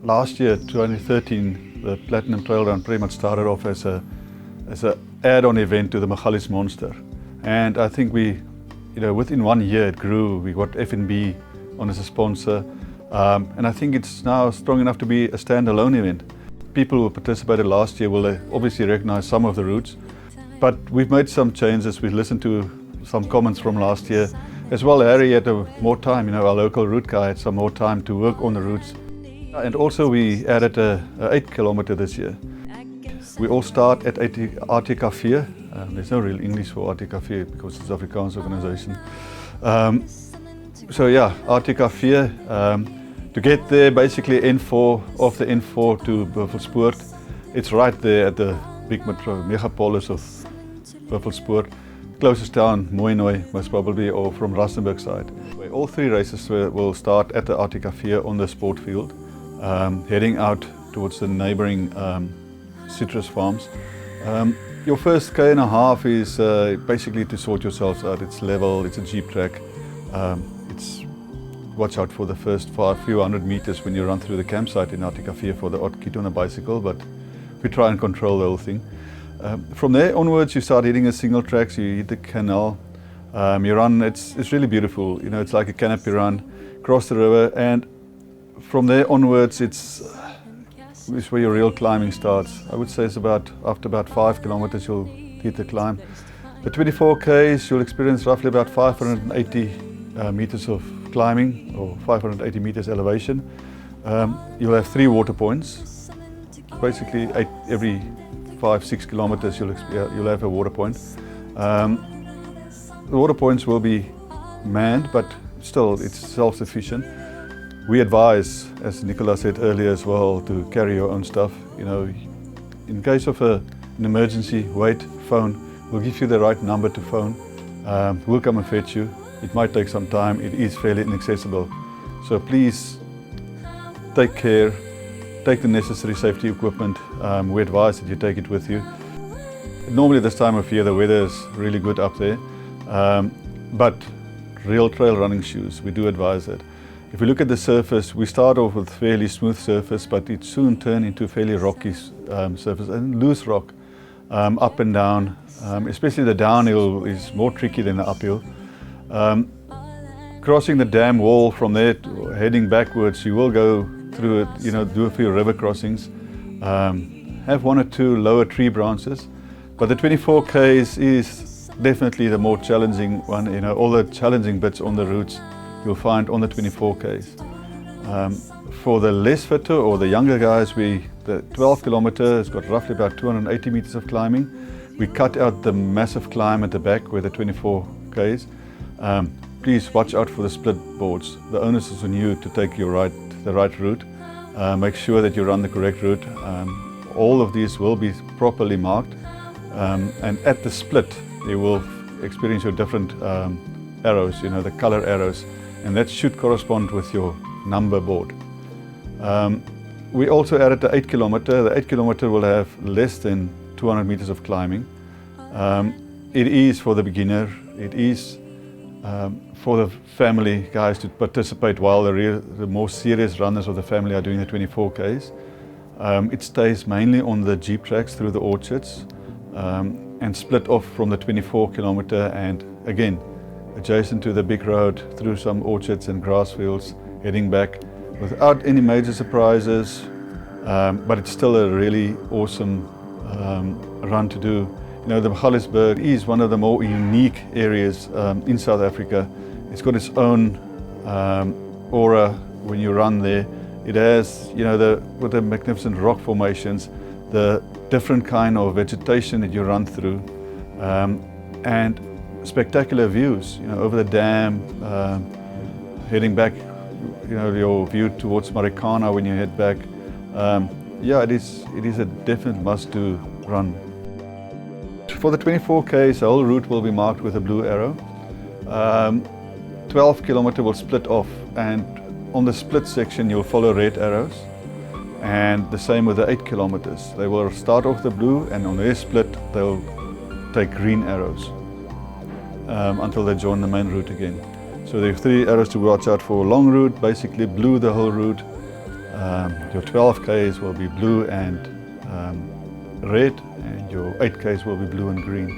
Last year, 2013, the Platinum Trail Run pretty much started off as a add-on event to the Magalies Monster. And I think within 1 year it grew. We got FNB on as a sponsor. And I think it's now strong enough to be a standalone event. People who participated last year will obviously recognize some of the routes, but we've made some changes. We listened to some comments from last year. As well, Harry had more time, our local route guy had some more time to work on the routes. And also we added a 8 kilometer this year. We all start at ATK4. There's no real English for ATK4 because it's an Afrikaans organization. ATK4. To get there, basically N4, off the N4 to Buffelspoort. It's right there at the big megapolis of Buffelspoort. Closest town, Mooinooi, most probably, or from Rustenburg side. All three races will start at the ATK4 on the sport field, heading out towards the neighboring citrus farms. Your first K&a-half is basically to sort yourselves out. It's level, it's a jeep track. Watch out for the first few hundred meters when you run through the campsite in ATK4 for the odd kid on a bicycle, but we try and control the whole thing. From there onwards, you start hitting a single tracks, you hit the canal, you run, it's really beautiful, it's like a canopy run, cross the river, and from there onwards, it's where your real climbing starts. I would say it's after about 5 kilometers, you'll hit the climb. The 24 Ks, you'll experience roughly about 580 meters of climbing, or 580 meters elevation. You'll have 3 water points. Basically, every 5-6 kilometers you'll have a water point. The water points will be manned, but still it's self-sufficient. We advise, as Nicola said earlier as well, to carry your own stuff. In case of an emergency, wait, phone. We'll give you the right number to phone. We'll come and fetch you. It might take some time. It is fairly inaccessible. So please take care. Take the necessary safety equipment. We advise that you take it with you. Normally this time of year the weather is really good up there, but real trail running shoes, we do advise that. If we look at the surface, we start off with fairly smooth surface, but it soon turns into fairly rocky surface and loose rock, up and down. Especially the downhill is more tricky than the uphill. Crossing the dam wall from there, heading backwards, you will go through it, do a few river crossings, have 1 or 2 lower tree branches, but the 24 Ks is definitely the more challenging one. All the challenging bits on the routes you'll find on the 24 Ks. For the less fitter or the younger guys, the 12 kilometer has got roughly about 280 meters of climbing. We cut out the massive climb at the back where the 24 Ks. Please watch out for the split boards. The onus is on you to take the right route. Make sure that you run the correct route. All of these will be properly marked. And at the split, you will experience your different arrows, the color arrows. And that should correspond with your number board. We also added the 8 kilometer. The 8 kilometer will have less than 200 meters of climbing. It is for the beginner. It is for the family guys to participate while the more serious runners of the family are doing the 24 Ks. It stays mainly on the jeep tracks through the orchards and split off from the 24 kilometer and again adjacent to the big road through some orchards and grass fields, heading back without any major surprises, but it's still a really awesome run to do. The Magaliesberg is one of the more unique areas in South Africa. It's got its own aura when you run there. It has, with the magnificent rock formations, the different kind of vegetation that you run through, and spectacular views, over the dam, heading back, your view towards Marikana when you head back. It is a definite must-do run. For the 24 Ks, the whole route will be marked with a blue arrow. 12 kilometer will split off, and on the split section you'll follow red arrows. And the same with the 8 kilometers. They will start off the blue, and on their split they'll take green arrows until they join the main route again. So there are 3 arrows to watch out for. Long route, basically blue the whole route. Your 12Ks will be blue and red, and your 8Ks will be blue and green.